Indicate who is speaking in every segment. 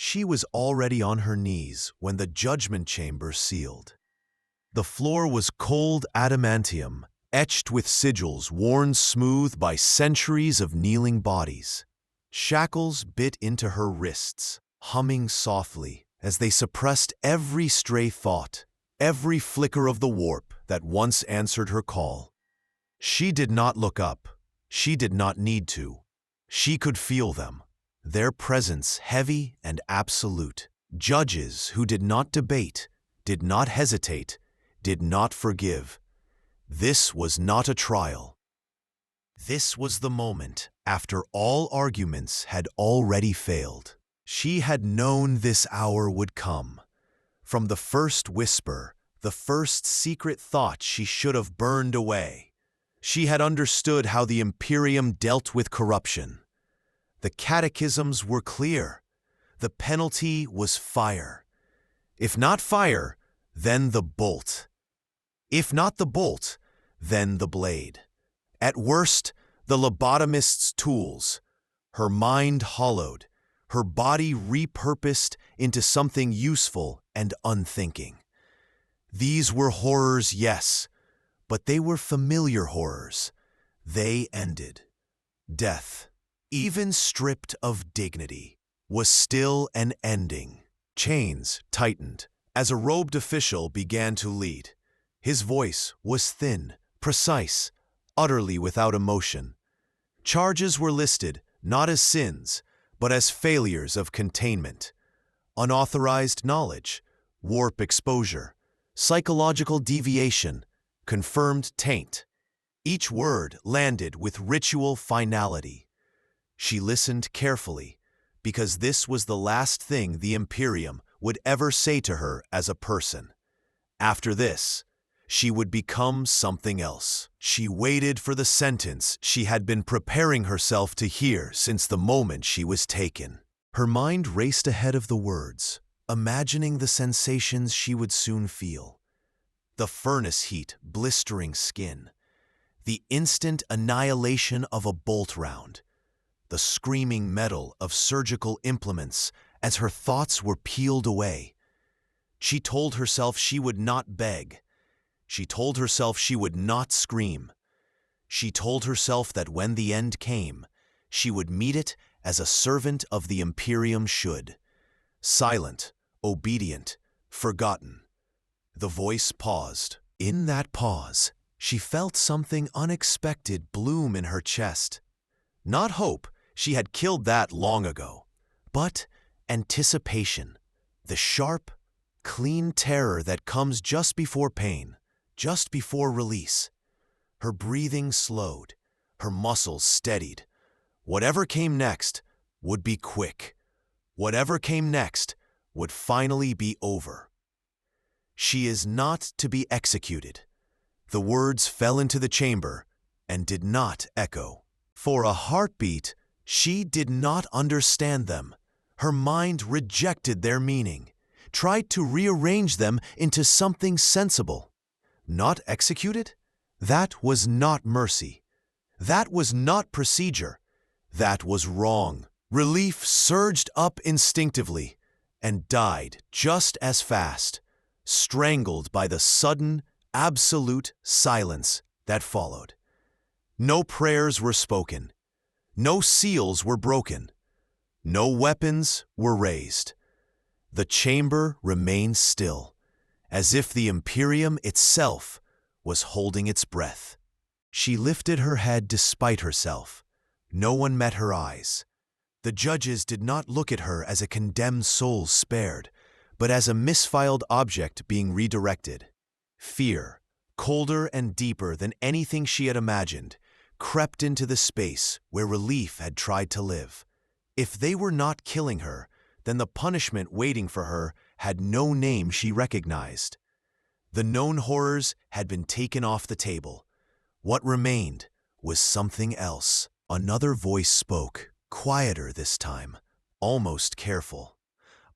Speaker 1: She was already on her knees when the judgment chamber sealed. The floor was cold adamantium, etched with sigils worn smooth by centuries of kneeling bodies. Shackles bit into her wrists, humming softly as they suppressed every stray thought, every flicker of the warp that once answered her call. She did not look up. She did not need to. She could feel them, their presence heavy and absolute. Judges who did not debate, did not hesitate, did not forgive. This was not a trial. This was the moment after all arguments had already failed. She had known this hour would come. From the first whisper, the first secret thought she should have burned away. She had understood how the Imperium dealt with corruption. The catechisms were clear. The penalty was fire. If not fire, then the bolt. If not the bolt, then the blade. At worst, the lobotomist's tools. Her mind hollowed, her body repurposed into something useful and unthinking. These were horrors, yes, but they were familiar horrors. They ended. Death, even stripped of dignity, was still an ending. Chains tightened as a robed official began to lead. His voice was thin, precise, utterly without emotion. Charges were listed not as sins, but as failures of containment. Unauthorized knowledge, warp exposure, psychological deviation, confirmed taint. Each word landed with ritual finality. She listened carefully, because this was the last thing the Imperium would ever say to her as a person. After this, she would become something else. She waited for the sentence she had been preparing herself to hear since the moment she was taken. Her mind raced ahead of the words, imagining the sensations she would soon feel. The furnace heat blistering skin, the instant annihilation of a bolt round, the screaming metal of surgical implements as her thoughts were peeled away. She told herself she would not beg. She told herself she would not scream. She told herself that when the end came, she would meet it as a servant of the Imperium should. Silent, obedient, forgotten. The voice paused. In that pause, she felt something unexpected bloom in her chest. Not hope, she had killed that long ago, but anticipation, the sharp, clean terror that comes just before pain. Just before release. Her breathing slowed, her muscles steadied. Whatever came next would be quick. Whatever came next would finally be over. She is not to be executed. The words fell into the chamber and did not echo. For a heartbeat, she did not understand them. Her mind rejected their meaning, tried to rearrange them into something sensible. Not executed? That was not mercy. That was not procedure. That was wrong. Relief surged up instinctively and died just as fast, strangled by the sudden, absolute silence that followed. No prayers were spoken. No seals were broken. No weapons were raised. The chamber remained still, as if the Imperium itself was holding its breath. She lifted her head despite herself. No one met her eyes. The judges did not look at her as a condemned soul spared, but as a misfiled object being redirected. Fear, colder and deeper than anything she had imagined, crept into the space where relief had tried to live. If they were not killing her, then the punishment waiting for her had no name she recognized. The known horrors had been taken off the table. What remained was something else. Another voice spoke, quieter this time, almost careful.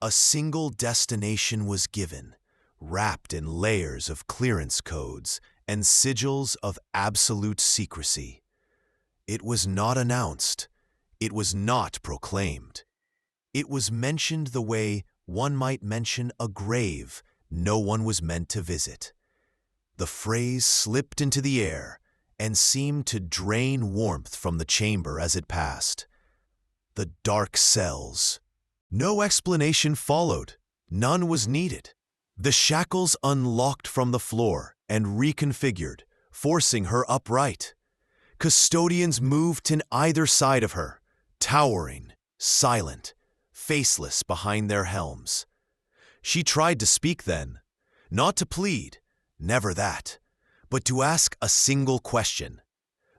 Speaker 1: A single destination was given, wrapped in layers of clearance codes and sigils of absolute secrecy. It was not announced. It was not proclaimed. It was mentioned the way one might mention a grave no one was meant to visit. The phrase slipped into the air and seemed to drain warmth from the chamber as it passed. The dark cells. No explanation followed. None was needed. The shackles unlocked from the floor and reconfigured, forcing her upright. Custodians moved to either side of her, towering, silent, faceless behind their helms. She tried to speak then, not to plead, never that, but to ask a single question.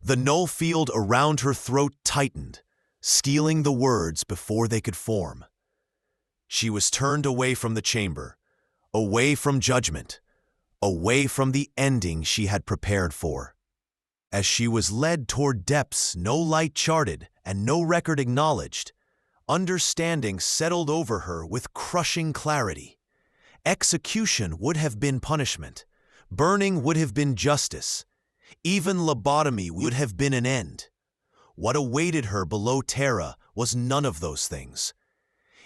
Speaker 1: The null field around her throat tightened, stealing the words before they could form. She was turned away from the chamber, away from judgment, away from the ending she had prepared for. As she was led toward depths no light charted and no record acknowledged, understanding settled over her with crushing clarity. Execution would have been punishment. Burning would have been justice. Even lobotomy would have been an end. What awaited her below Terra was none of those things.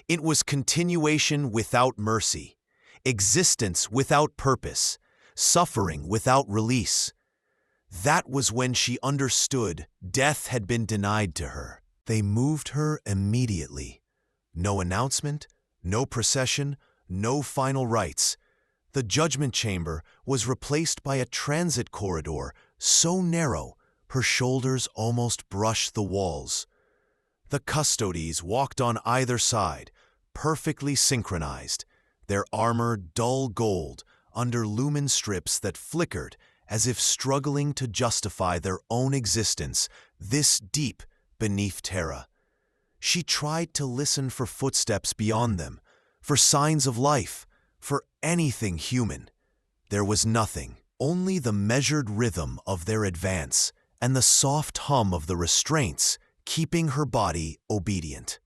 Speaker 1: It was continuation without mercy, existence without purpose, suffering without release. That was when she understood death had been denied to her. They moved her immediately. No announcement, no procession, no final rites. The judgment chamber was replaced by a transit corridor so narrow her shoulders almost brushed the walls. The custodies walked on either side, perfectly synchronized, their armor dull gold under lumen strips that flickered as if struggling to justify their own existence this deep beneath Terra. She tried to listen for footsteps beyond them, for signs of life, for anything human. There was nothing, only the measured rhythm of their advance and the soft hum of the restraints keeping her body obedient.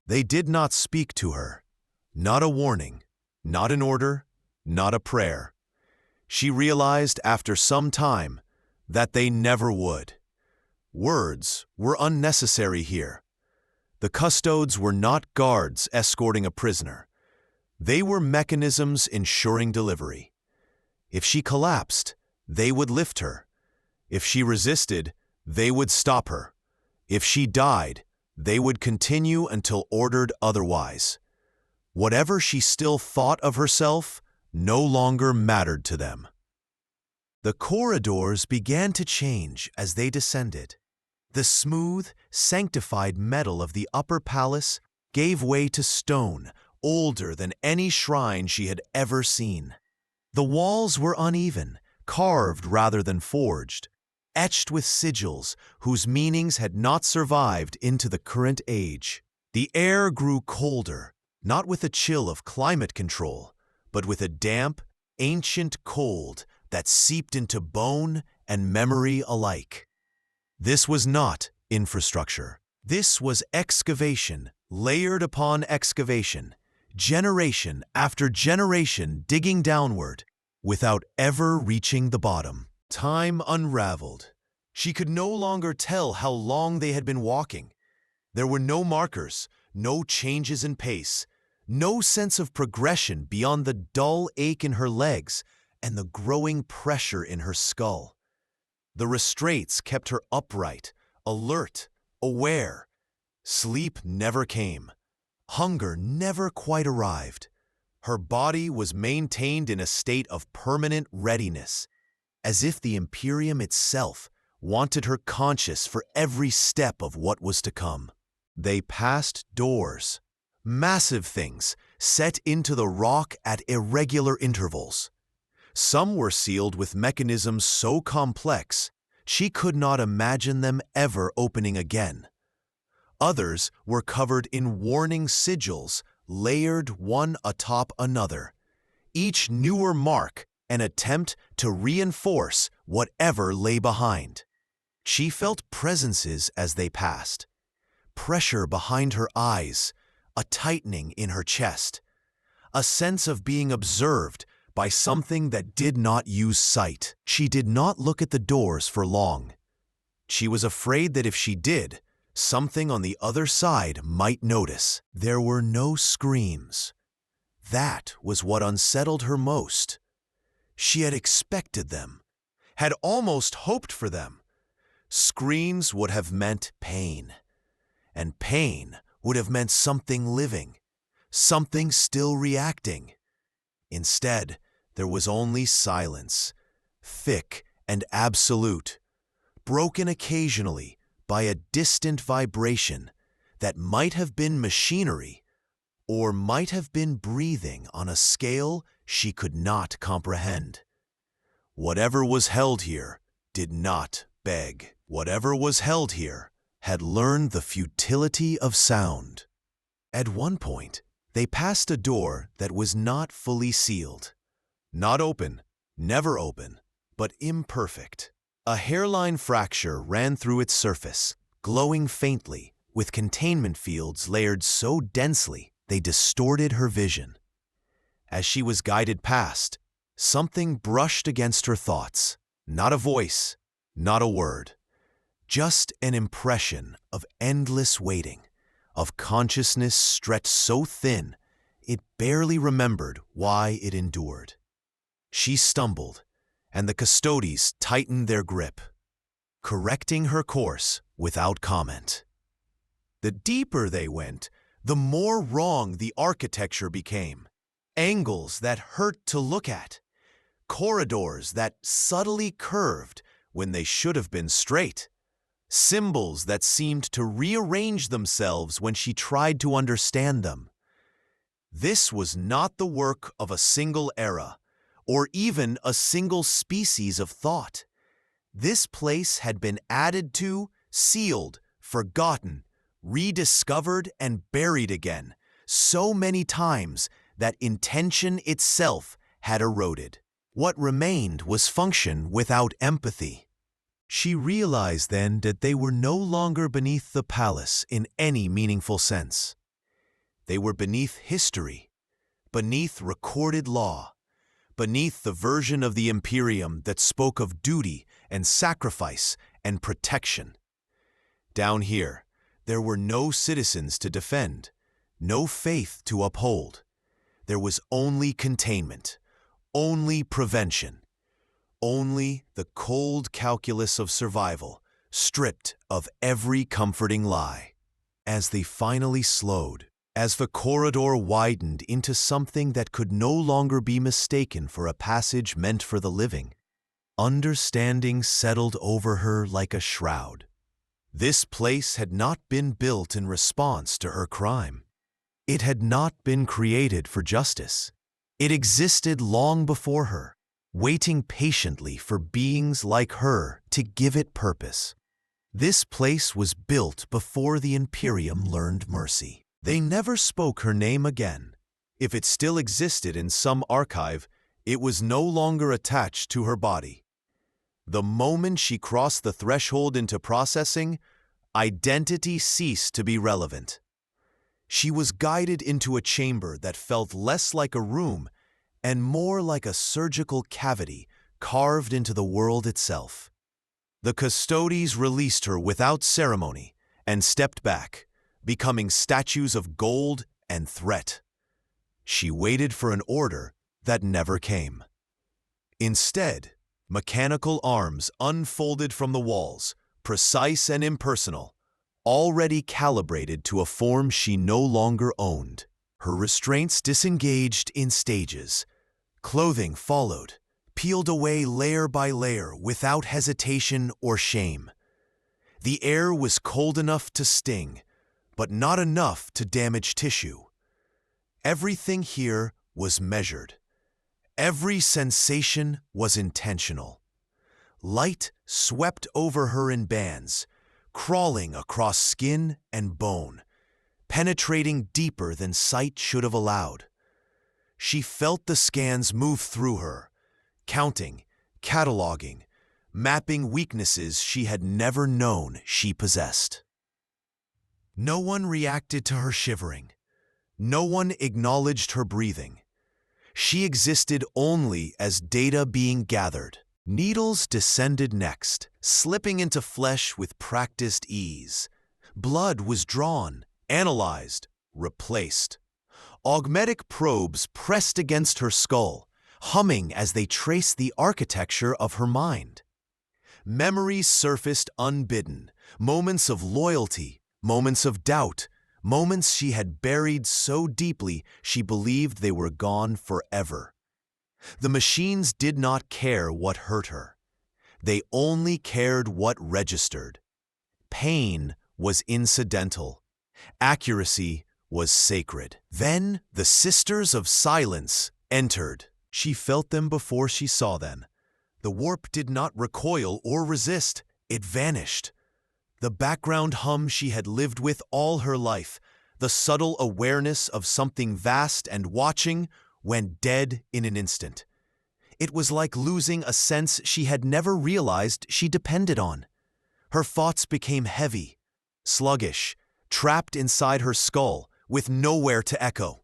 Speaker 1: They did not speak to her, not a warning, not an order, not a prayer. She realized after some time that they never would. Words were unnecessary here. The custodes were not guards escorting a prisoner. They were mechanisms ensuring delivery. If she collapsed, they would lift her. If she resisted, they would stop her. If she died, they would continue until ordered otherwise. Whatever she still thought of herself no longer mattered to them. The corridors began to change as they descended. The smooth, sanctified metal of the upper palace gave way to stone, older than any shrine she had ever seen. The walls were uneven, carved rather than forged, etched with sigils whose meanings had not survived into the current age. The air grew colder, not with a chill of climate control, but with a damp, ancient cold that seeped into bone and memory alike. This was not infrastructure. This was excavation, layered upon excavation, generation after generation digging downward, without ever reaching the bottom. Time unraveled. She could no longer tell how long they had been walking. There were no markers, no changes in pace, no sense of progression beyond the dull ache in her legs and the growing pressure in her skull. The restraints kept her upright, alert, aware. Sleep never came. Hunger never quite arrived. Her body was maintained in a state of permanent readiness, as if the Imperium itself wanted her conscious for every step of what was to come. They passed doors, massive things set into the rock at irregular intervals. Some were sealed with mechanisms so complex she could not imagine them ever opening again. Others were covered in warning sigils layered one atop another, each newer mark an attempt to reinforce whatever lay behind. She felt presences as they passed, pressure behind her eyes, a tightening in her chest, a sense of being observed by something that did not use sight. She did not look at the doors for long. She was afraid that if she did, something on the other side might notice. There were no screams. That was what unsettled her most. She had expected them, had almost hoped for them. Screams would have meant pain, and pain would have meant something living, something still reacting. Instead, there was only silence, thick and absolute, broken occasionally by a distant vibration that might have been machinery or might have been breathing on a scale she could not comprehend. Whatever was held here did not beg. Whatever was held here had learned the futility of sound. At one point, they passed a door that was not fully sealed. Not open, never open, but imperfect. A hairline fracture ran through its surface, glowing faintly, with containment fields layered so densely they distorted her vision. As she was guided past, something brushed against her thoughts. Not a voice, not a word. Just an impression of endless waiting, of consciousness stretched so thin it barely remembered why it endured. She stumbled, and the custodies tightened their grip, correcting her course without comment. The deeper they went, the more wrong the architecture became. Angles that hurt to look at, corridors that subtly curved when they should have been straight, symbols that seemed to rearrange themselves when she tried to understand them. This was not the work of a single era, or even a single species of thought. This place had been added to, sealed, forgotten, rediscovered, and buried again so many times that intention itself had eroded. What remained was function without empathy. She realized then that they were no longer beneath the palace in any meaningful sense. They were beneath history, beneath recorded law, beneath the version of the Imperium that spoke of duty and sacrifice and protection. Down here, there were no citizens to defend, no faith to uphold. There was only containment, only prevention, only the cold calculus of survival, stripped of every comforting lie. As they finally slowed, as the corridor widened into something that could no longer be mistaken for a passage meant for the living, understanding settled over her like a shroud. This place had not been built in response to her crime. It had not been created for justice. It existed long before her, waiting patiently for beings like her to give it purpose. This place was built before the Imperium learned mercy. They never spoke her name again. If it still existed in some archive, it was no longer attached to her body. The moment she crossed the threshold into processing, identity ceased to be relevant. She was guided into a chamber that felt less like a room and more like a surgical cavity carved into the world itself. The custodies released her without ceremony and stepped back, becoming statues of gold and threat. She waited for an order that never came. Instead, mechanical arms unfolded from the walls, precise and impersonal, already calibrated to a form she no longer owned. Her restraints disengaged in stages. Clothing followed, peeled away layer by layer without hesitation or shame. The air was cold enough to sting, but not enough to damage tissue. Everything here was measured. Every sensation was intentional. Light swept over her in bands, crawling across skin and bone, penetrating deeper than sight should have allowed. She felt the scans move through her, counting, cataloging, mapping weaknesses she had never known she possessed. No one reacted to her shivering. No one acknowledged her breathing. She existed only as data being gathered. Needles descended next, slipping into flesh with practiced ease. Blood was drawn, analyzed, replaced. Augmetic probes pressed against her skull, humming as they traced the architecture of her mind. Memories surfaced unbidden, moments of loyalty, moments of doubt, moments she had buried so deeply she believed they were gone forever. The machines did not care what hurt her. They only cared what registered. Pain was incidental. Accuracy was sacred. Then the Sisters of Silence entered. She felt them before she saw them. The warp did not recoil or resist. It vanished. The background hum she had lived with all her life, the subtle awareness of something vast and watching, went dead in an instant. It was like losing a sense she had never realized she depended on. Her thoughts became heavy, sluggish, trapped inside her skull, with nowhere to echo.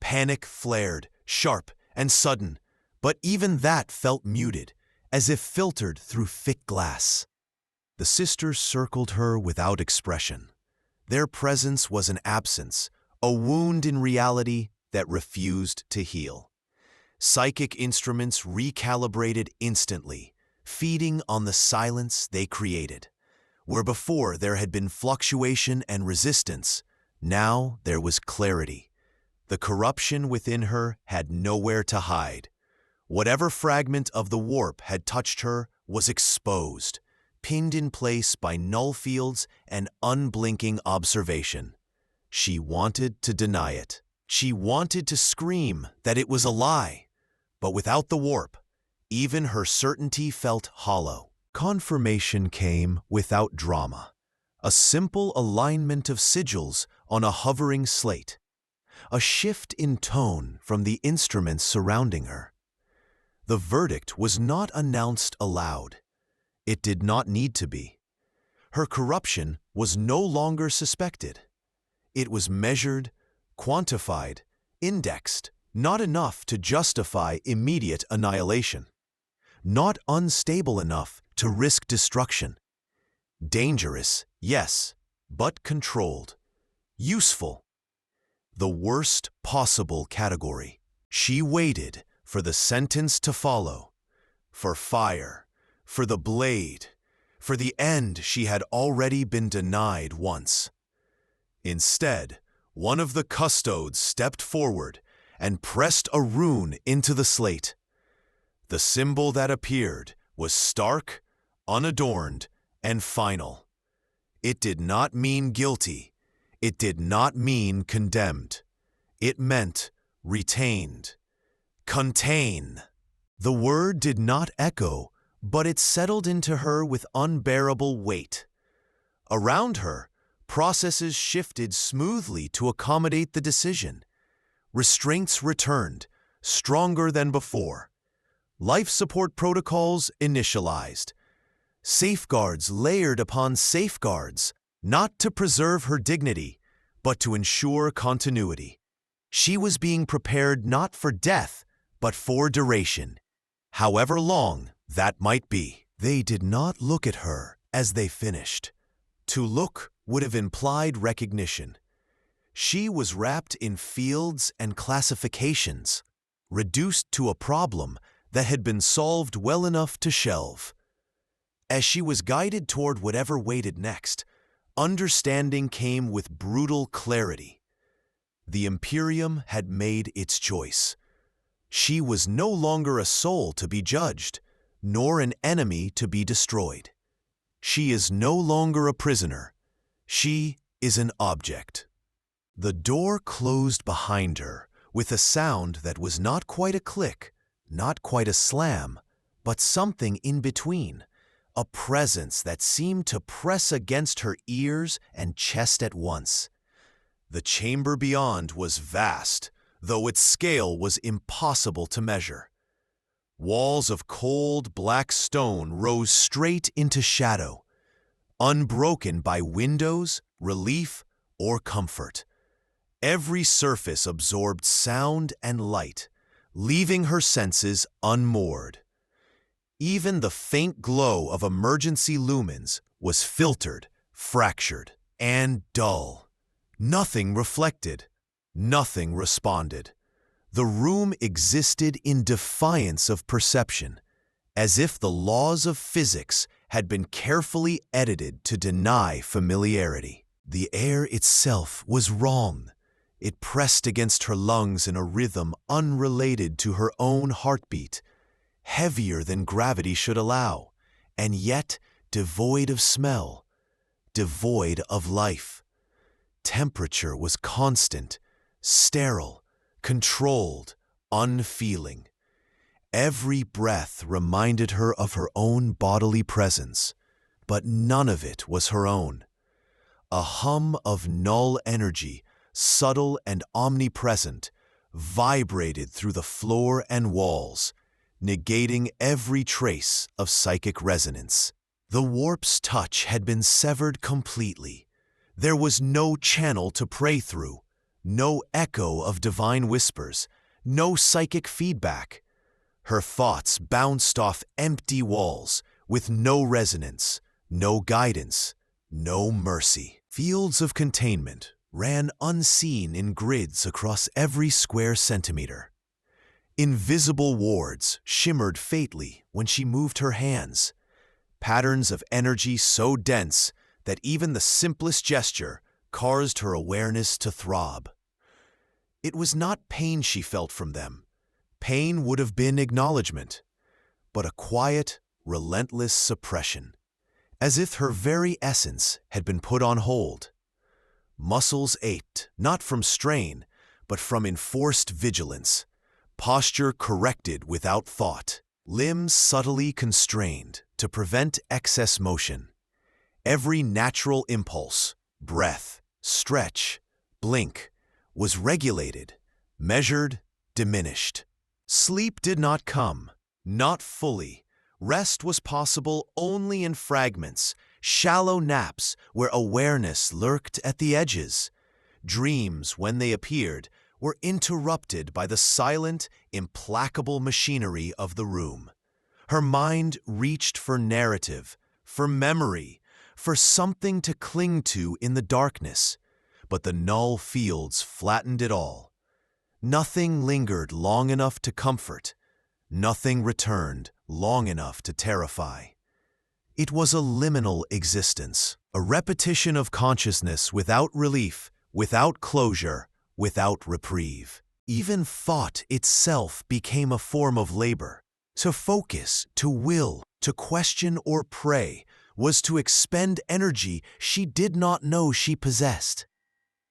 Speaker 1: Panic flared, sharp and sudden, but even that felt muted, as if filtered through thick glass. The sisters circled her without expression. Their presence was an absence, a wound in reality that refused to heal. Psychic instruments recalibrated instantly, feeding on the silence they created. Where before there had been fluctuation and resistance, now there was clarity. The corruption within her had nowhere to hide. Whatever fragment of the warp had touched her was exposed, pinned in place by null fields and unblinking observation. She wanted to deny it. She wanted to scream that it was a lie. But without the warp, even her certainty felt hollow. Confirmation came without drama. A simple alignment of sigils on a hovering slate. A shift in tone from the instruments surrounding her. The verdict was not announced aloud. It did not need to be. Her corruption was no longer suspected. It was measured, quantified, indexed, not enough to justify immediate annihilation. Not unstable enough to risk destruction. Dangerous, yes, but controlled. Useful. The worst possible category. She waited for the sentence to follow. For fire. For the blade. For the end she had already been denied once. Instead, one of the custodes stepped forward and pressed a rune into the slate. The symbol that appeared was stark, unadorned, and final. It did not mean guilty. It did not mean condemned. It meant retained. Contain. The word did not echo, but it settled into her with unbearable weight. Around her, processes shifted smoothly to accommodate the decision. Restraints returned, stronger than before. Life support protocols initialized. Safeguards layered upon safeguards, not to preserve her dignity, but to ensure continuity. She was being prepared not for death, but for duration, however long that might be. They did not look at her as they finished. To look would have implied recognition. She was wrapped in fields and classifications, reduced to a problem that had been solved well enough to shelve. As she was guided toward whatever waited next, understanding came with brutal clarity. The Imperium had made its choice. She was no longer a soul to be judged, nor an enemy to be destroyed. She is no longer a prisoner. She is an object. The door closed behind her with a sound that was not quite a click, not quite a slam, but something in between, a presence that seemed to press against her ears and chest at once. The chamber beyond was vast, though its scale was impossible to measure. Walls of cold black stone rose straight into shadow, unbroken by windows, relief, or comfort. Every surface absorbed sound and light, leaving her senses unmoored. Even the faint glow of emergency lumens was filtered, fractured, and dull. Nothing reflected. Nothing responded. The room existed in defiance of perception, as if the laws of physics had been carefully edited to deny familiarity. The air itself was wrong. It pressed against her lungs in a rhythm unrelated to her own heartbeat, heavier than gravity should allow, and yet devoid of smell, devoid of life. Temperature was constant, sterile, controlled, unfeeling. Every breath reminded her of her own bodily presence, but none of it was her own. A hum of null energy, subtle and omnipresent, vibrated through the floor and walls, negating every trace of psychic resonance. The warp's touch had been severed completely. There was no channel to pray through, no echo of divine whispers, no psychic feedback. Her thoughts bounced off empty walls with no resonance, no guidance, no mercy. Fields of containment ran unseen in grids across every square centimeter. Invisible wards shimmered faintly when she moved her hands, patterns of energy so dense that even the simplest gesture caused her awareness to throb. It was not pain she felt from them. Pain would have been acknowledgement, but a quiet, relentless suppression, as if her very essence had been put on hold. Muscles ached, not from strain, but from enforced vigilance, posture corrected without thought, limbs subtly constrained to prevent excess motion. Every natural impulse, breath, stretch, blink, was regulated, measured, diminished. Sleep did not come, not fully. Rest was possible only in fragments, shallow naps where awareness lurked at the edges. Dreams, when they appeared, were interrupted by the silent, implacable machinery of the room. Her mind reached for narrative, for memory, for something to cling to in the darkness, but the null fields flattened it all. Nothing lingered long enough to comfort. Nothing returned long enough to terrify. It was a liminal existence, a repetition of consciousness without relief, without closure, without reprieve. Even thought itself became a form of labor. To focus, to will, to question or pray was to expend energy she did not know she possessed.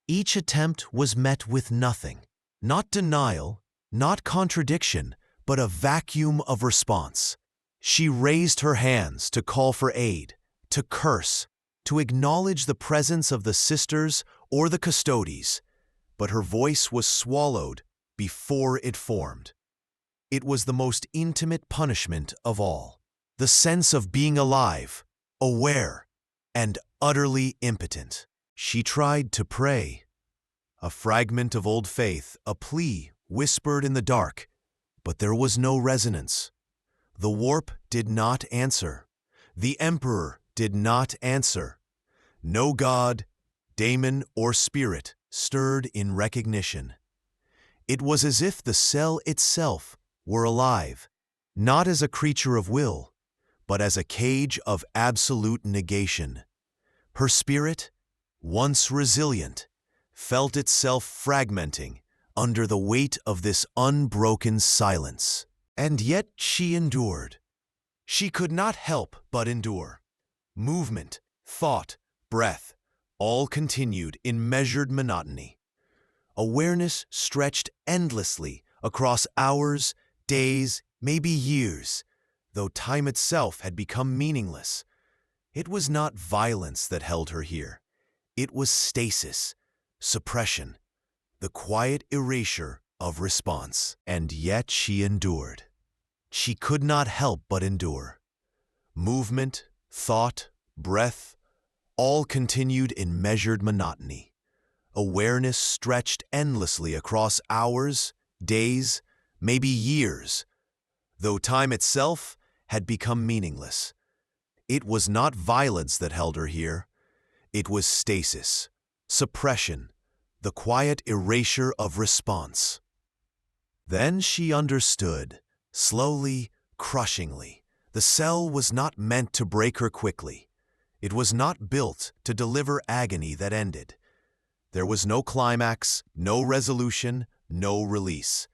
Speaker 1: Each attempt was met with nothing. Not denial, not contradiction, but a vacuum of response. She raised her hands to call for aid, to curse, to acknowledge the presence of the sisters or the custodies, but her voice was swallowed before it formed. It was the most intimate punishment of all, the sense of being alive, aware, and utterly impotent. She tried to pray. A fragment of old faith, a plea whispered in the dark, but there was no resonance. The warp did not answer. The Emperor did not answer. No god, daemon, or spirit stirred in recognition. It was as if the cell itself were alive, not as a creature of will, but as a cage of absolute negation. Her spirit, once resilient, felt itself fragmenting under the weight of this unbroken silence. And yet she endured. She could not help but endure. Movement, thought, breath, all continued in measured monotony. Awareness stretched endlessly across hours, days, maybe years, though time itself had become meaningless. It was not violence that held her here. It was stasis, suppression, the quiet erasure of response. And yet she endured. She could not help but endure. Movement, thought, breath, all continued in measured monotony. Awareness stretched endlessly across hours, days, maybe years, though time itself had become meaningless. It was not violence that held her here. It was stasis, suppression, the quiet erasure of response. Then she understood, slowly, crushingly. The cell was not meant to break her quickly. It was not built to deliver agony that ended. There was no climax, no resolution, no release.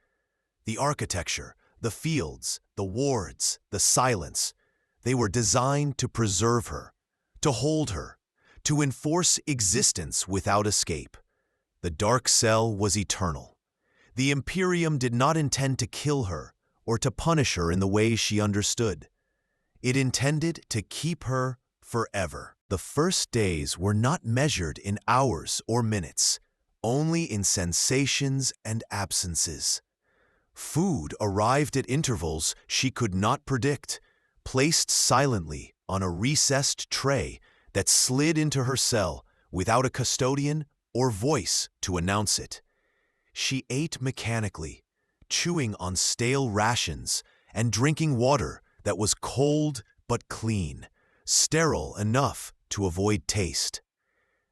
Speaker 1: The architecture, the fields, the wards, the silence, they were designed to preserve her, to hold her, to enforce existence without escape. The dark cell was eternal. The Imperium did not intend to kill her or to punish her in the way she understood. It intended to keep her forever. The first days were not measured in hours or minutes, only in sensations and absences. Food arrived at intervals she could not predict, placed silently on a recessed tray that slid into her cell without a custodian or voice to announce it. She ate mechanically, chewing on stale rations and drinking water that was cold but clean, sterile enough to avoid taste.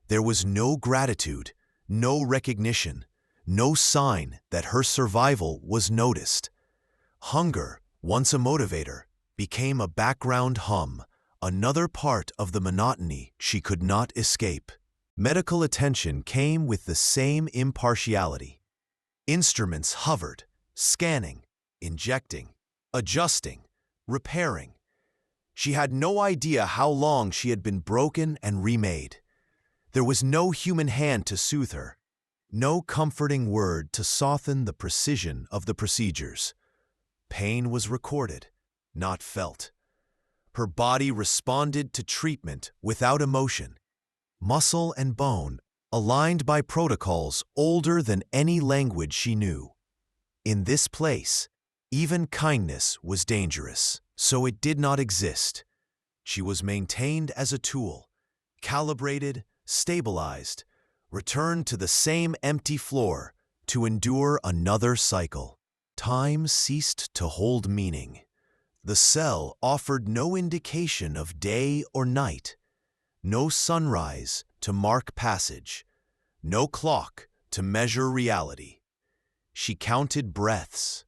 Speaker 1: There was no gratitude, no recognition, no sign that her survival was noticed. Hunger, once a motivator, became a background hum, another part of the monotony she could not escape. Medical attention came with the same impartiality. Instruments hovered, scanning, injecting, adjusting, repairing. She had no idea how long she had been broken and remade. There was no human hand to soothe her, no comforting word to soften the precision of the procedures. Pain was recorded, not felt. Her body responded to treatment without emotion. Muscle and bone, aligned by protocols older than any language she knew. In this place, even kindness was dangerous, so it did not exist. She was maintained as a tool, calibrated, stabilized, returned to the same empty floor to endure another cycle. Time ceased to hold meaning. The cell offered no indication of day or night, no sunrise to mark passage, no clock to measure reality. She counted breaths.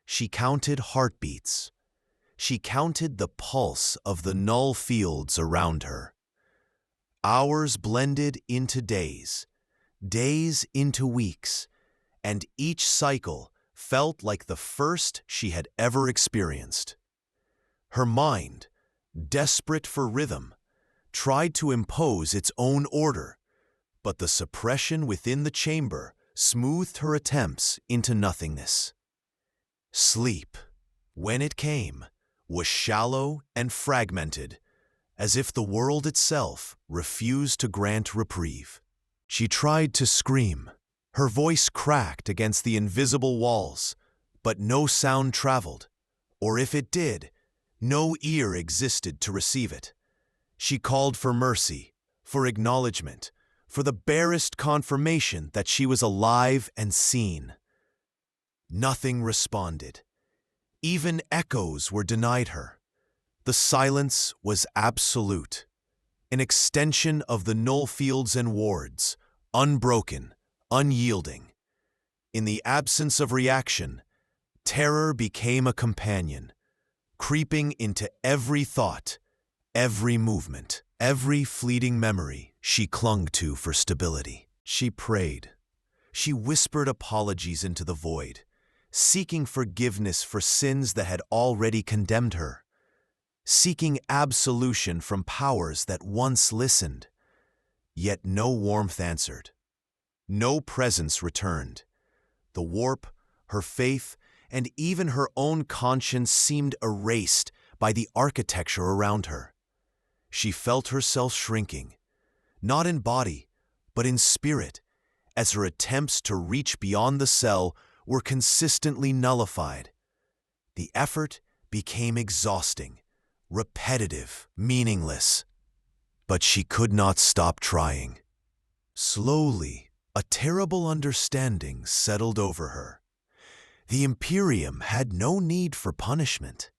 Speaker 1: She counted heartbeats. She counted the pulse of the null fields around her. Hours blended into days, days into weeks, and each cycle felt like the first she had ever experienced. Her mind, desperate for rhythm, tried to impose its own order, but the suppression within the chamber smoothed her attempts into nothingness. Sleep, when it came, was shallow and fragmented, as if the world itself refused to grant reprieve. She tried to scream. Her voice cracked against the invisible walls, but no sound traveled, or if it did, no ear existed to receive it. She called for mercy, for acknowledgement, for the barest confirmation that she was alive and seen. Nothing responded. Even echoes were denied her. The silence was absolute, an extension of the null fields and wards, unbroken, unyielding. In the absence of reaction, terror became a companion, creeping into every thought, every movement, every fleeting memory she clung to for stability. She prayed. She whispered apologies into the void, seeking forgiveness for sins that had already condemned her, seeking absolution from powers that once listened. Yet no warmth answered. No presence returned. The warp, her faith, and even her own conscience seemed erased by the architecture around her. She felt herself shrinking, not in body, but in spirit, as her attempts to reach beyond the cell were consistently nullified. The effort became exhausting, repetitive, meaningless. But she could not stop trying. Slowly, a terrible understanding settled over her. The Imperium had no need for punishment.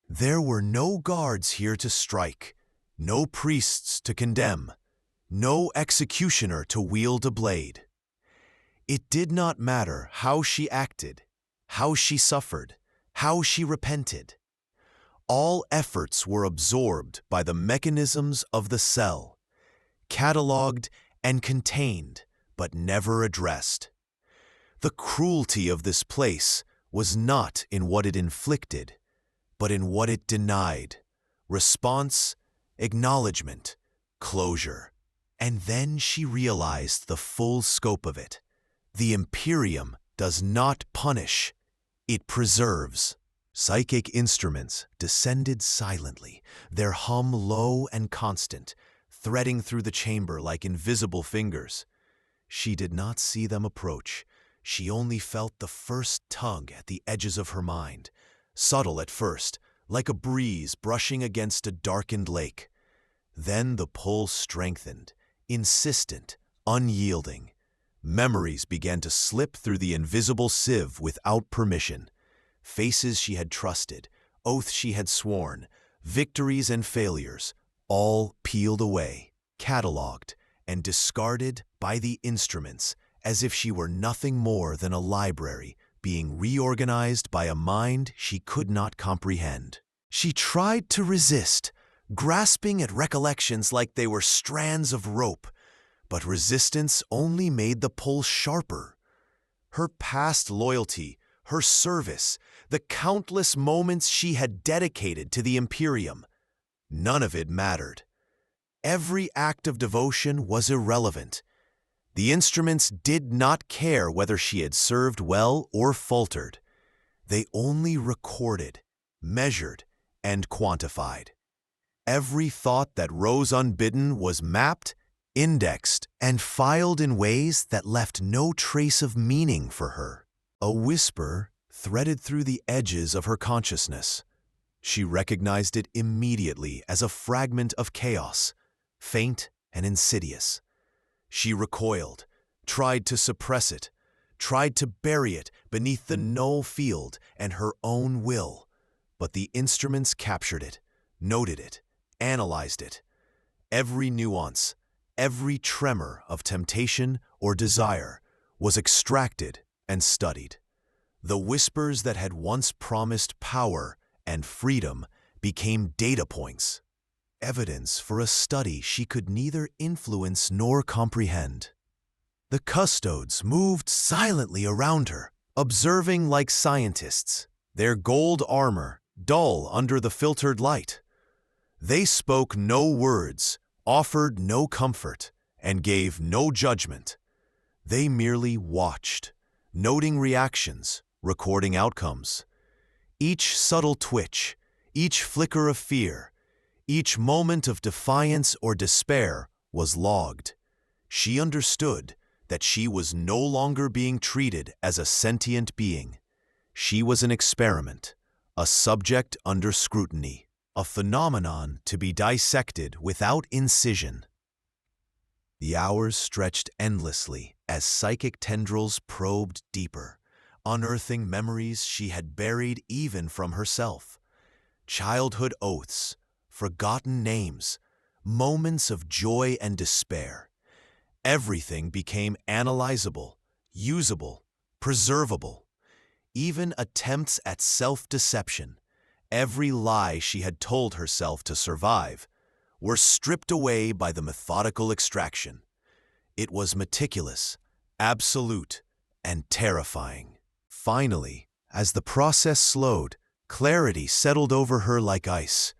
Speaker 1: There were no guards here to strike, no priests to condemn, no executioner to wield a blade. It did not matter how she acted, how she suffered, how she repented. All efforts were absorbed by the mechanisms of the cell, catalogued and contained, but never addressed. The cruelty of this place was not in what it inflicted, but in what it denied: response, acknowledgement, closure. And then she realized the full scope of it. The Imperium does not punish, it preserves. Psychic instruments descended silently, their hum low and constant, threading through the chamber like invisible fingers. She did not see them approach. She only felt the first tug at the edges of her mind, subtle at first, like a breeze brushing against a darkened lake. Then the pull strengthened, insistent, unyielding. Memories began to slip through the invisible sieve without permission. Faces she had trusted, oaths she had sworn, victories and failures, all peeled away, catalogued, and discarded by the instruments, as if she were nothing more than a library being reorganized by a mind she could not comprehend. She tried to resist, grasping at recollections like they were strands of rope, but resistance only made the pull sharper. Her past loyalty, her service, the countless moments she had dedicated to the Imperium, none of it mattered. Every act of devotion was irrelevant. The instruments did not care whether she had served well or faltered. They only recorded, measured, and quantified. Every thought that rose unbidden was mapped, indexed, and filed in ways that left no trace of meaning for her. A whisper threaded through the edges of her consciousness. She recognized it immediately as a fragment of chaos, faint and insidious. She recoiled, tried to suppress it, tried to bury it beneath the null field and her own will. But the instruments captured it, noted it, analyzed it. Every nuance, every tremor of temptation or desire was extracted and studied. The whispers that had once promised power and freedom became data points, evidence for a study she could neither influence nor comprehend. The custodes moved silently around her, observing like scientists, their gold armor dull under the filtered light. They spoke no words, offered no comfort, and gave no judgment. They merely watched, noting reactions, recording outcomes. Each subtle twitch, each flicker of fear, each moment of defiance or despair was logged. She understood that she was no longer being treated as a sentient being. She was an experiment, a subject under scrutiny, a phenomenon to be dissected without incision. The hours stretched endlessly as psychic tendrils probed deeper, unearthing memories she had buried even from herself. Childhood oaths, forgotten names, moments of joy and despair. Everything became analyzable, usable, preservable. Even attempts at self-deception, every lie she had told herself to survive, were stripped away by the methodical extraction. It was meticulous, absolute, and terrifying. Finally, as the process slowed, clarity settled over her like ice.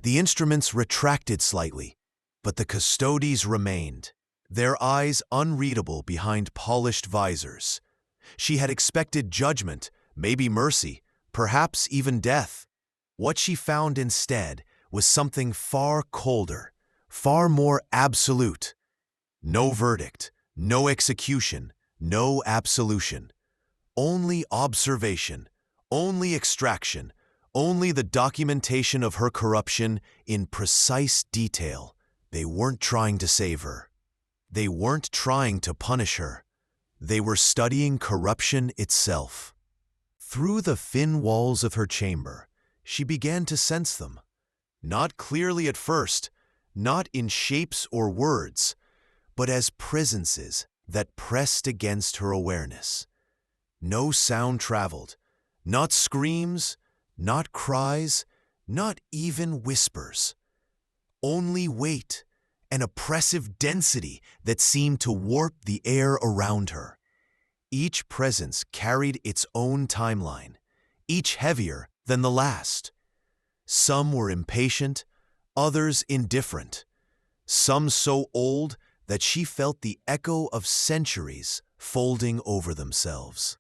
Speaker 1: The instruments retracted slightly, but the custodes remained, their eyes unreadable behind polished visors. She had expected judgment, maybe mercy, perhaps even death. What she found instead was something far colder, far more absolute. No verdict, no execution, no absolution. Only observation, only extraction, only the documentation of her corruption in precise detail. They weren't trying to save her. They weren't trying to punish her. They were studying corruption itself. Through the thin walls of her chamber, she began to sense them. Not clearly at first, not in shapes or words, but as presences that pressed against her awareness. No sound traveled, not screams, not cries, not even whispers. Only weight, an oppressive density that seemed to warp the air around her. Each presence carried its own timeline, each heavier than the last. Some were impatient, others indifferent. Some so old that she felt the echo of centuries folding over themselves.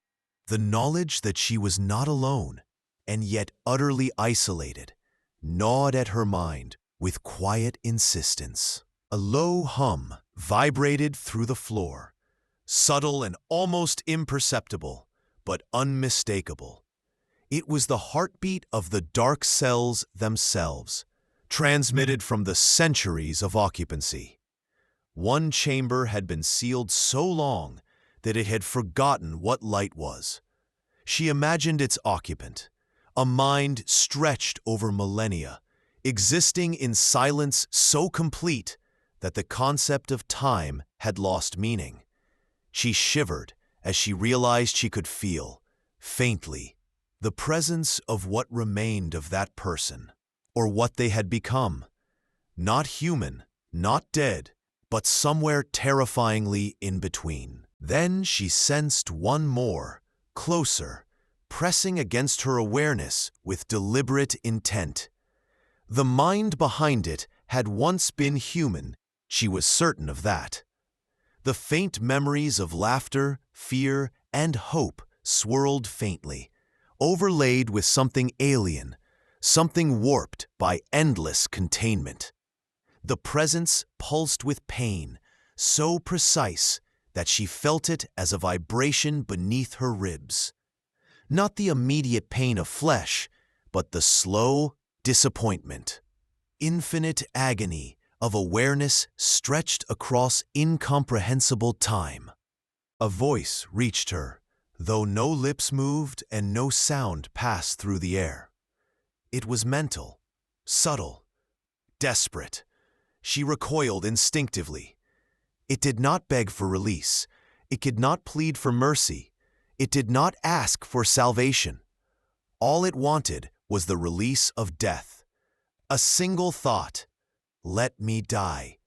Speaker 1: The knowledge that she was not alone, and yet utterly isolated, gnawed at her mind with quiet insistence. A low hum vibrated through the floor, subtle and almost imperceptible, but unmistakable. It was the heartbeat of the dark cells themselves, transmitted from the centuries of occupancy. One chamber had been sealed so long that it had forgotten what light was. She imagined its occupant, a mind stretched over millennia, existing in silence so complete that the concept of time had lost meaning. She shivered as she realized she could feel, faintly, the presence of what remained of that person, or what they had become. Not human, not dead, but somewhere terrifyingly in between. Then she sensed one more, closer, pressing against her awareness with deliberate intent. The mind behind it had once been human, she was certain of that. The faint memories of laughter, fear, and hope swirled faintly, overlaid with something alien, something warped by endless containment. The presence pulsed with pain, so precise that she felt it as a vibration beneath her ribs. Not the immediate pain of flesh, but the slow disappointment, infinite agony of awareness stretched across incomprehensible time. A voice reached her, though no lips moved and no sound passed through the air. It was mental, subtle, desperate. She recoiled instinctively. It did not beg for release. It did not plead for mercy. It did not ask for salvation. All it wanted was the release of death. A single thought: let me die.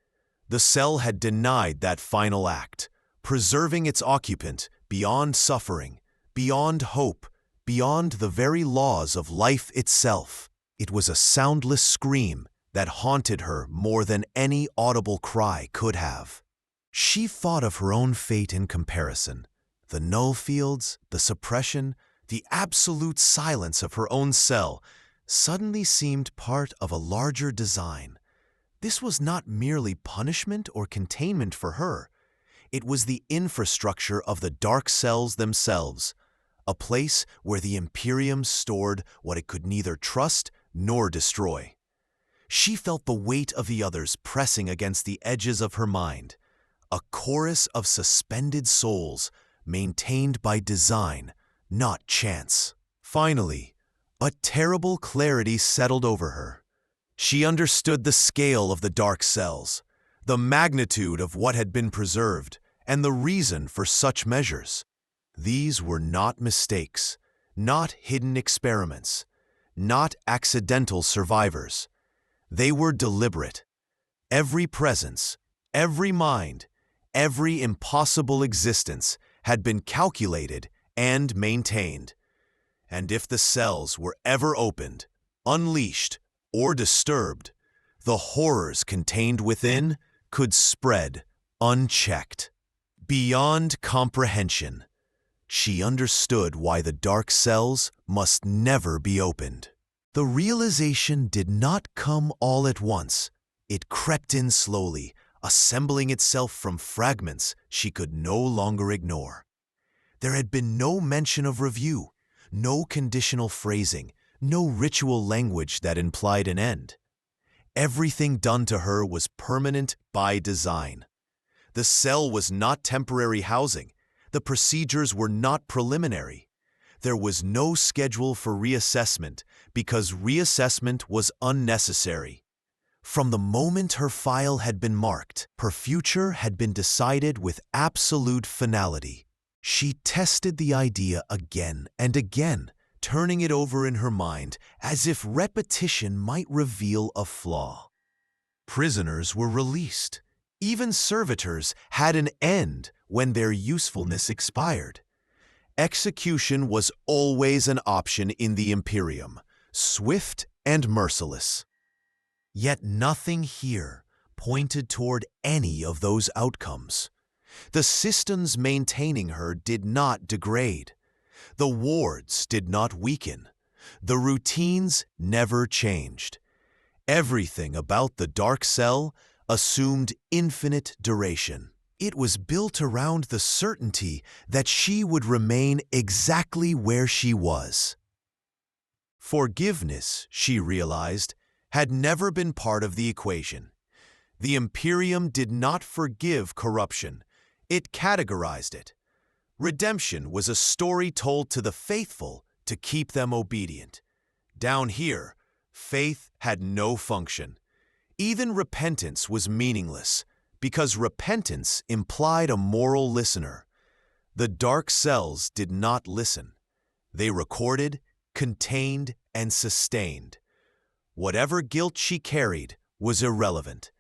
Speaker 1: The cell had denied that final act, preserving its occupant beyond suffering, beyond hope, beyond the very laws of life itself. It was a soundless scream that haunted her more than any audible cry could have. She thought of her own fate in comparison. The null fields, the suppression, the absolute silence of her own cell suddenly seemed part of a larger design. This was not merely punishment or containment for her. It was the infrastructure of the dark cells themselves, a place where the Imperium stored what it could neither trust nor destroy. She felt the weight of the others pressing against the edges of her mind, a chorus of suspended souls maintained by design, not chance. Finally, a terrible clarity settled over her. She understood the scale of the dark cells, the magnitude of what had been preserved, and the reason for such measures. These were not mistakes, not hidden experiments, not accidental survivors. They were deliberate. Every presence, every mind, every impossible existence had been calculated and maintained. And if the cells were ever opened, unleashed, or disturbed, the horrors contained within could spread unchecked. Beyond comprehension, she understood why the dark cells must never be opened. The realization did not come all at once. It crept in slowly, assembling itself from fragments she could no longer ignore. There had been no mention of review, no conditional phrasing, no ritual language that implied an end. Everything done to her was permanent by design. The cell was not temporary housing. The procedures were not preliminary. There was no schedule for reassessment because reassessment was unnecessary. From the moment her file had been marked, her future had been decided with absolute finality. She tested the idea again and again, turning it over in her mind as if repetition might reveal a flaw. Prisoners were released. Even servitors had an end when their usefulness expired. Execution was always an option in the Imperium, swift and merciless. Yet nothing here pointed toward any of those outcomes. The systems maintaining her did not degrade. The wards did not weaken. The routines never changed. Everything about the dark cell assumed infinite duration. It was built around the certainty that she would remain exactly where she was. Forgiveness, she realized, had never been part of the equation. The Imperium did not forgive corruption. It categorized it. Redemption was a story told to the faithful to keep them obedient. Down here, faith had no function. Even repentance was meaningless, because repentance implied a moral listener. The dark cells did not listen. They recorded, contained, and sustained. Whatever guilt she carried was irrelevant.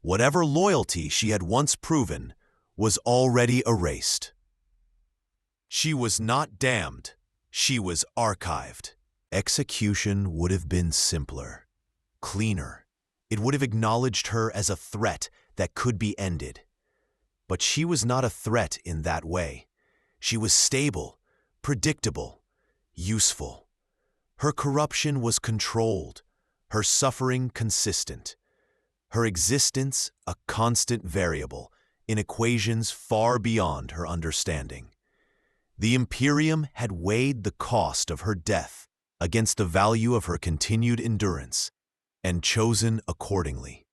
Speaker 1: Whatever loyalty she had once proven was already erased. She was not damned. She was archived. Execution would have been simpler, cleaner. It would have acknowledged her as a threat that could be ended. But she was not a threat in that way. She was stable, predictable, useful. Her corruption was controlled, her suffering consistent, her existence a constant variable in equations far beyond her understanding. The Imperium had weighed the cost of her death against the value of her continued endurance and chosen accordingly.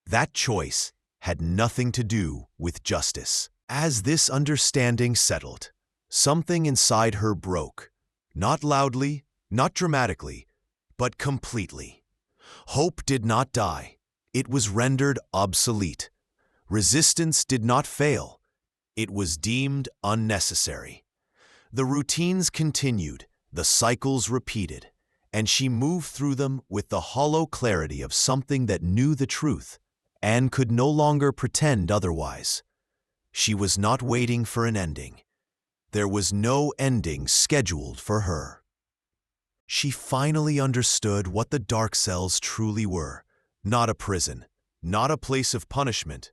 Speaker 1: That choice had nothing to do with justice. As this understanding settled, something inside her broke, not loudly, not dramatically, but completely. Hope did not die. It was rendered obsolete. Resistance did not fail. It was deemed unnecessary. The routines continued, the cycles repeated, and she moved through them with the hollow clarity of something that knew the truth and could no longer pretend otherwise. She was not waiting for an ending. There was no ending scheduled for her. She finally understood what the dark cells truly were. Not a prison, not a place of punishment,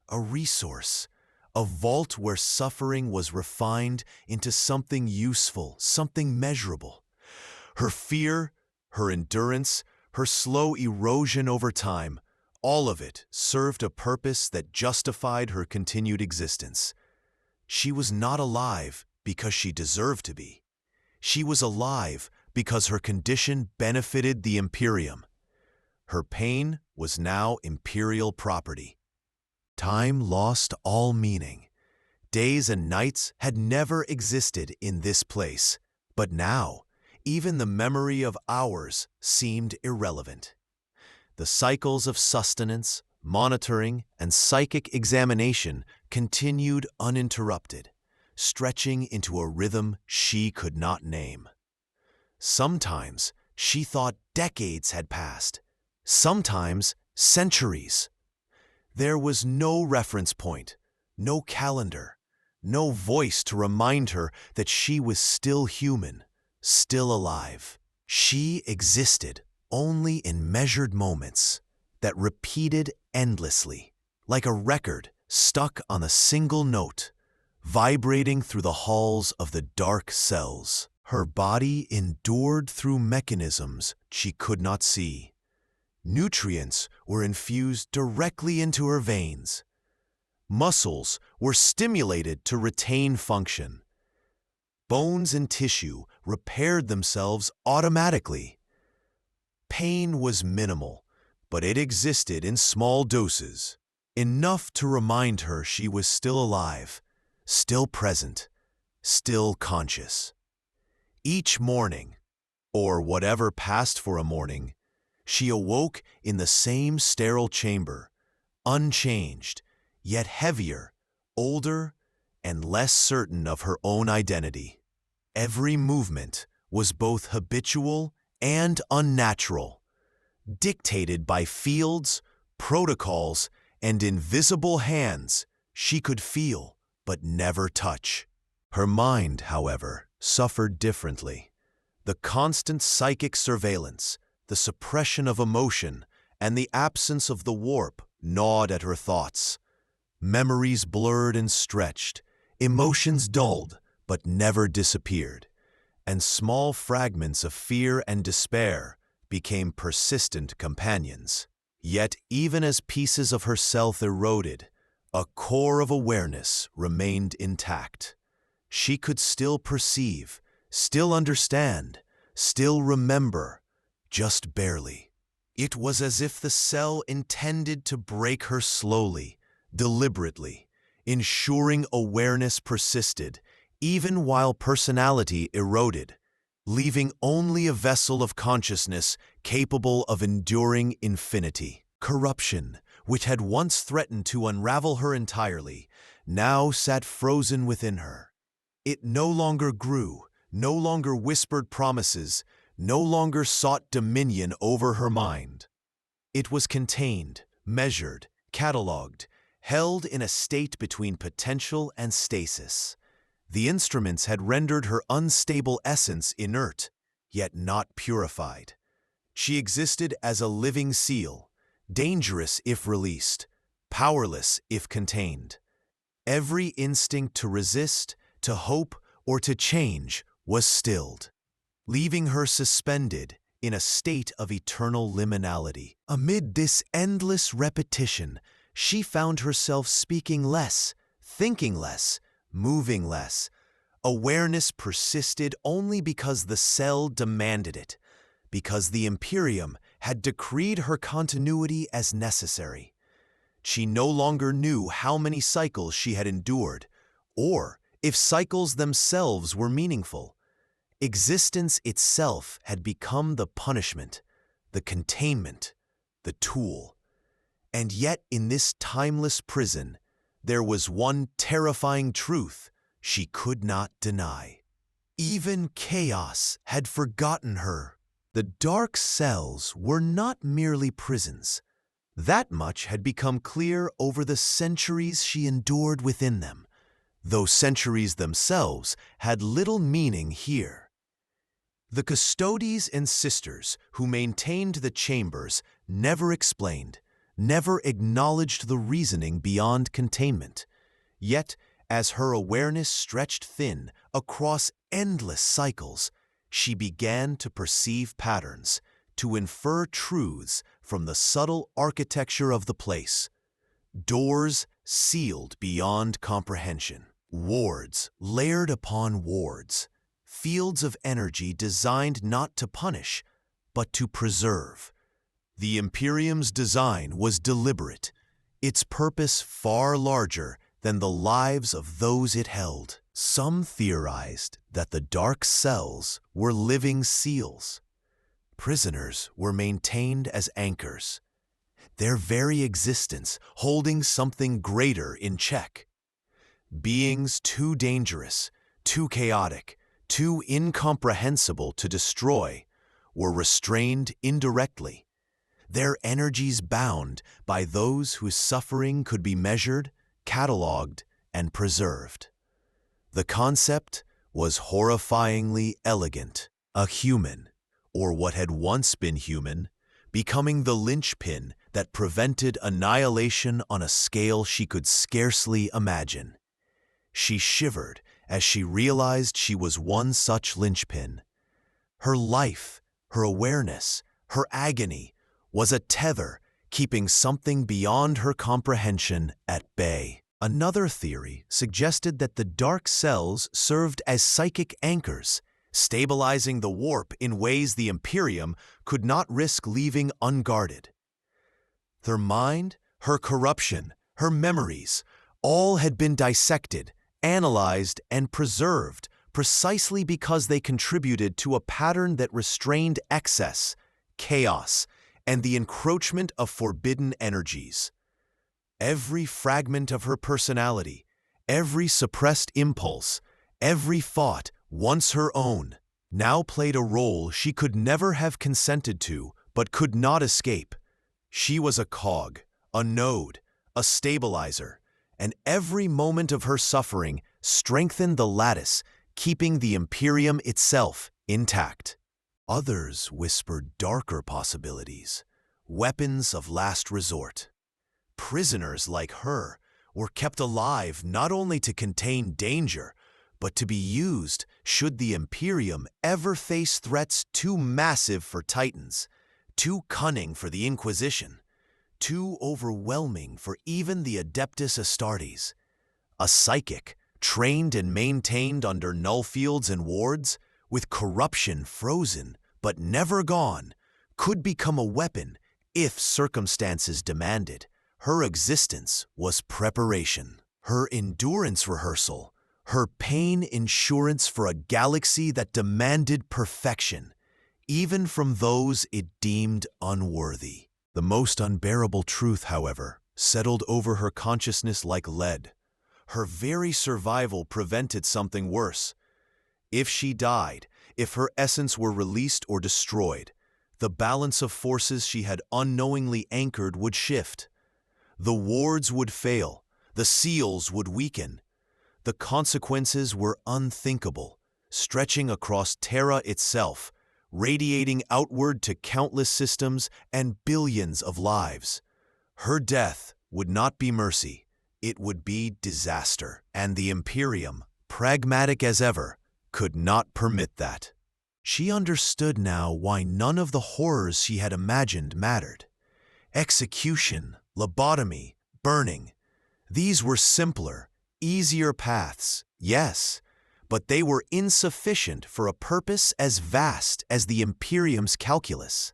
Speaker 1: a resource, a vault where suffering was refined into something useful, something measurable. Her fear, her endurance, her slow erosion over time, all of it served a purpose that justified her continued existence. She was not alive because she deserved to be. She was alive because her condition benefited the Imperium. Her pain was now Imperial property. Time lost all meaning. Days and nights had never existed in this place, but now, even the memory of hours seemed irrelevant. The cycles of sustenance, monitoring, and psychic examination continued uninterrupted, stretching into a rhythm she could not name. Sometimes she thought decades had passed, sometimes centuries. There was no reference point, no calendar, no voice to remind her that she was still human, still alive. She existed only in measured moments that repeated endlessly, like a record stuck on a single note, vibrating through the halls of the dark cells. Her body endured through mechanisms she could not see. Nutrients were infused directly into her veins. Muscles were stimulated to retain function. Bones and tissue repaired themselves automatically. Pain was minimal, but it existed in small doses, enough to remind her she was still alive, still present, still conscious. Each morning, or whatever passed for a morning, She awoke in the same sterile chamber, unchanged, yet heavier, older, and less certain of her own identity. Every movement was both habitual and unnatural, dictated by fields, protocols, and invisible hands she could feel but never touch. Her mind, however, suffered differently. The constant psychic surveillance, the suppression of emotion, and the absence of the warp gnawed at her thoughts. Memories blurred and stretched, emotions dulled but never disappeared, and small fragments of fear and despair became persistent companions. Yet even as pieces of herself eroded, a core of awareness remained intact. She could still perceive, still understand, still remember, just barely. It was as if the cell intended to break her slowly, deliberately, ensuring awareness persisted, even while personality eroded, leaving only a vessel of consciousness capable of enduring infinity. Corruption, which had once threatened to unravel her entirely, now sat frozen within her. It no longer grew, no longer whispered promises, no longer sought dominion over her mind. It was contained, measured, catalogued, held in a state between potential and stasis. The instruments had rendered her unstable essence inert, yet not purified. She existed as a living seal, dangerous if released, powerless if contained. Every instinct to resist, to hope, or to change was stilled, leaving her suspended in a state of eternal liminality. Amid this endless repetition, she found herself speaking less, thinking less, moving less. Awareness persisted only because the cell demanded it, because the Imperium had decreed her continuity as necessary. She no longer knew how many cycles she had endured, or if cycles themselves were meaningful. Existence itself had become the punishment, the containment, the tool. And yet in this timeless prison, there was one terrifying truth she could not deny. Even chaos had forgotten her. The dark cells were not merely prisons. That much had become clear over the centuries she endured within them, though centuries themselves had little meaning here. The custodies and sisters who maintained the chambers never explained, never acknowledged the reasoning beyond containment. Yet, as her awareness stretched thin across endless cycles, she began to perceive patterns, to infer truths from the subtle architecture of the place. Doors sealed beyond comprehension, wards layered upon wards, fields of energy designed not to punish, but to preserve. The Imperium's design was deliberate, its purpose far larger than the lives of those it held. Some theorized that the dark cells were living seals. Prisoners were maintained as anchors, their very existence holding something greater in check. Beings too dangerous, too chaotic, too incomprehensible to destroy were restrained indirectly, their energies bound by those whose suffering could be measured, catalogued, and preserved. The concept was horrifyingly elegant. A human, or what had once been human, becoming the linchpin that prevented annihilation on a scale she could scarcely imagine. She shivered as she realized she was one such linchpin. Her life, her awareness, her agony was a tether keeping something beyond her comprehension at bay. Another theory suggested that the dark cells served as psychic anchors, stabilizing the warp in ways the Imperium could not risk leaving unguarded. Her mind, her corruption, her memories, all had been dissected, analyzed, and preserved precisely because they contributed to a pattern that restrained excess, chaos, and the encroachment of forbidden energies. Every fragment of her personality, every suppressed impulse, every thought, once her own, now played a role she could never have consented to but could not escape. She was a cog, a node, a stabilizer, and every moment of her suffering strengthened the lattice, keeping the Imperium itself intact. Others whispered darker possibilities, weapons of last resort. Prisoners like her were kept alive not only to contain danger, but to be used should the Imperium ever face threats too massive for Titans, too cunning for the Inquisition, too overwhelming for even the Adeptus Astartes. A psychic, trained and maintained under nullfields and wards, with corruption frozen but never gone, could become a weapon if circumstances demanded. Her existence was preparation, her endurance rehearsal, her pain insurance for a galaxy that demanded perfection, even from those it deemed unworthy. The most unbearable truth, however, settled over her consciousness like lead. Her very survival prevented something worse. If she died, if her essence were released or destroyed, the balance of forces she had unknowingly anchored would shift. The wards would fail, the seals would weaken. The consequences were unthinkable, stretching across Terra itself, radiating outward to countless systems and billions of lives. Her death would not be mercy, it would be disaster, and the Imperium, pragmatic as ever, could not permit that. She understood now why none of the horrors she had imagined mattered. Execution, lobotomy, burning. These were simpler, easier paths, yes, but they were insufficient for a purpose as vast as the Imperium's calculus.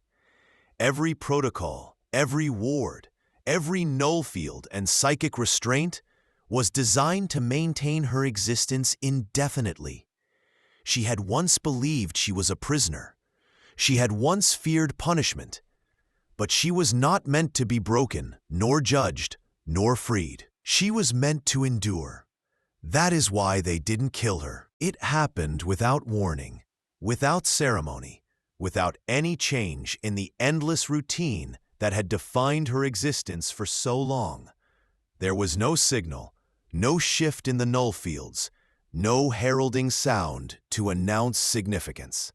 Speaker 1: Every protocol, every ward, every nullfield and psychic restraint was designed to maintain her existence indefinitely. She had once believed she was a prisoner. She had once feared punishment. But she was not meant to be broken, nor judged, nor freed. She was meant to endure. That is why they didn't kill her. It happened without warning, without ceremony, without any change in the endless routine that had defined her existence for so long. There was no signal, no shift in the null fields, no heralding sound to announce significance.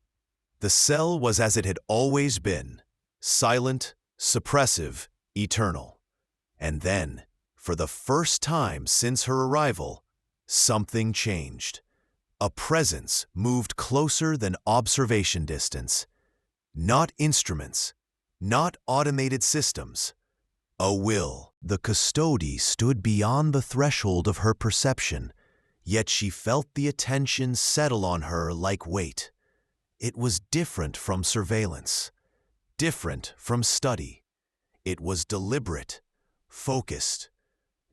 Speaker 1: The cell was as it had always been, silent, suppressive, eternal. And then, for the first time since her arrival, something changed. A presence moved closer than observation distance. Not instruments, not automated systems. A will. The custody stood beyond the threshold of her perception, yet she felt the attention settle on her like weight. It was different from surveillance, different from study. It was deliberate, focused.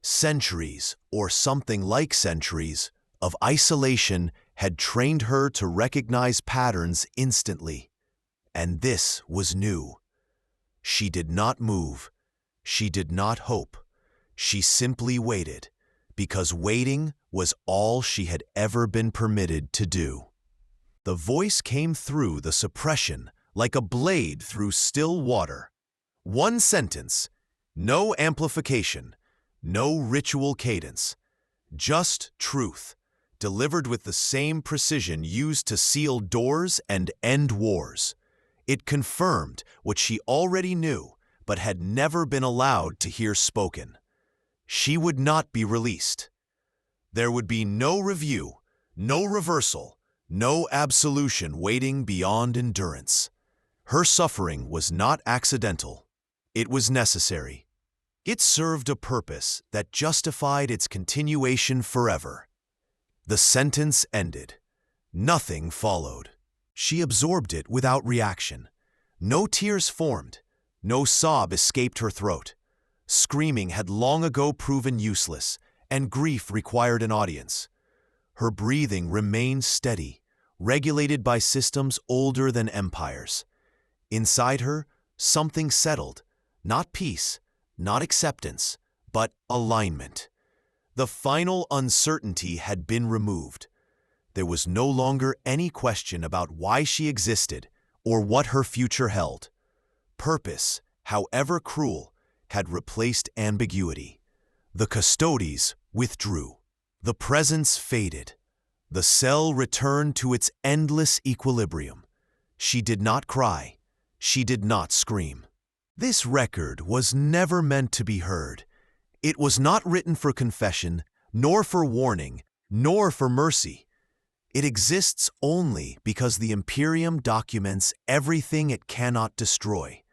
Speaker 1: Centuries, or something like centuries, of isolation had trained her to recognize patterns instantly. And this was new. She did not move. She did not hope. She simply waited, because waiting was all she had ever been permitted to do. The voice came through the suppression like a blade through still water. One sentence, no amplification, no ritual cadence, just truth, delivered with the same precision used to seal doors and end wars. It confirmed what she already knew but had never been allowed to hear spoken. She would not be released. There would be no review, no reversal, no absolution waiting beyond endurance. Her suffering was not accidental. It was necessary. It served a purpose that justified its continuation forever. The sentence ended. Nothing followed. She absorbed it without reaction. No tears formed. No sob escaped her throat. Screaming had long ago proven useless, and grief required an audience. Her breathing remained steady, regulated by systems older than empires. Inside her, something settled, not peace, not acceptance, but alignment. The final uncertainty had been removed. There was no longer any question about why she existed or what her future held. Purpose, however cruel, had replaced ambiguity. The custodies withdrew. The presence faded. The cell returned to its endless equilibrium. She did not cry. She did not scream. This record was never meant to be heard. It was not written for confession, nor for warning, nor for mercy. It exists only because the Imperium documents everything it cannot destroy.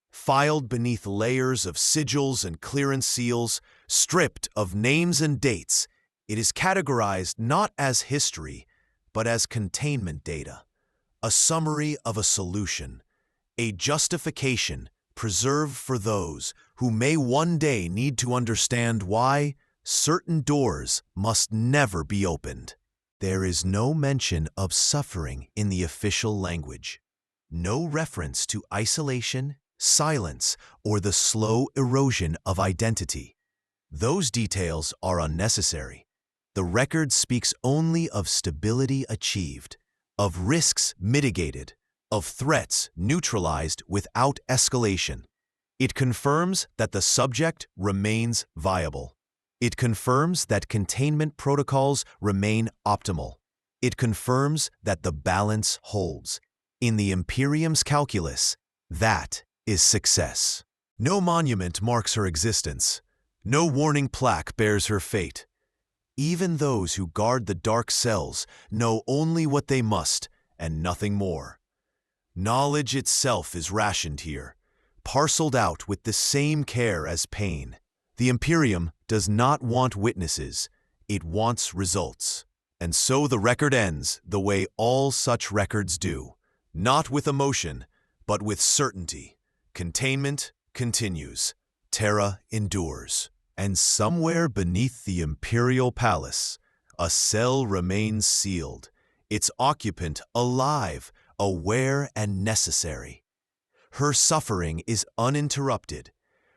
Speaker 1: Filed beneath layers of sigils and clearance seals, stripped of names and dates, it is categorized not as history, but as containment data, a summary of a solution, a justification preserved for those who may one day need to understand why certain doors must never be opened. There is no mention of suffering in the official language, no reference to isolation, silence, or the slow erosion of identity. Those details are unnecessary. The record speaks only of stability achieved, of risks mitigated, of threats neutralized without escalation. It confirms that the subject remains viable. It confirms that containment protocols remain optimal. It confirms that the balance holds. In the Imperium's calculus, that is success. No monument marks her existence. No warning plaque bears her fate. Even those who guard the dark cells know only what they must and nothing more. Knowledge itself is rationed here, parceled out with the same care as pain. The Imperium does not want witnesses, it wants results. And so the record ends the way all such records do, not with emotion, but with certainty. Containment continues, Terra endures, and somewhere beneath the Imperial Palace, a cell remains sealed, its occupant alive, aware and necessary. Her suffering is uninterrupted,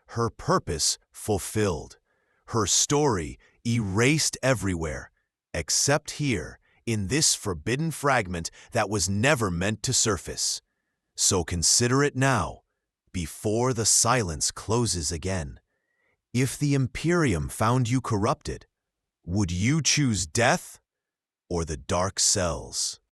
Speaker 1: her purpose fulfilled, her story erased everywhere, except here, in this forbidden fragment that was never meant to surface. So consider it now, before the silence closes again. If the Imperium found you corrupted, would you choose death or the dark cells?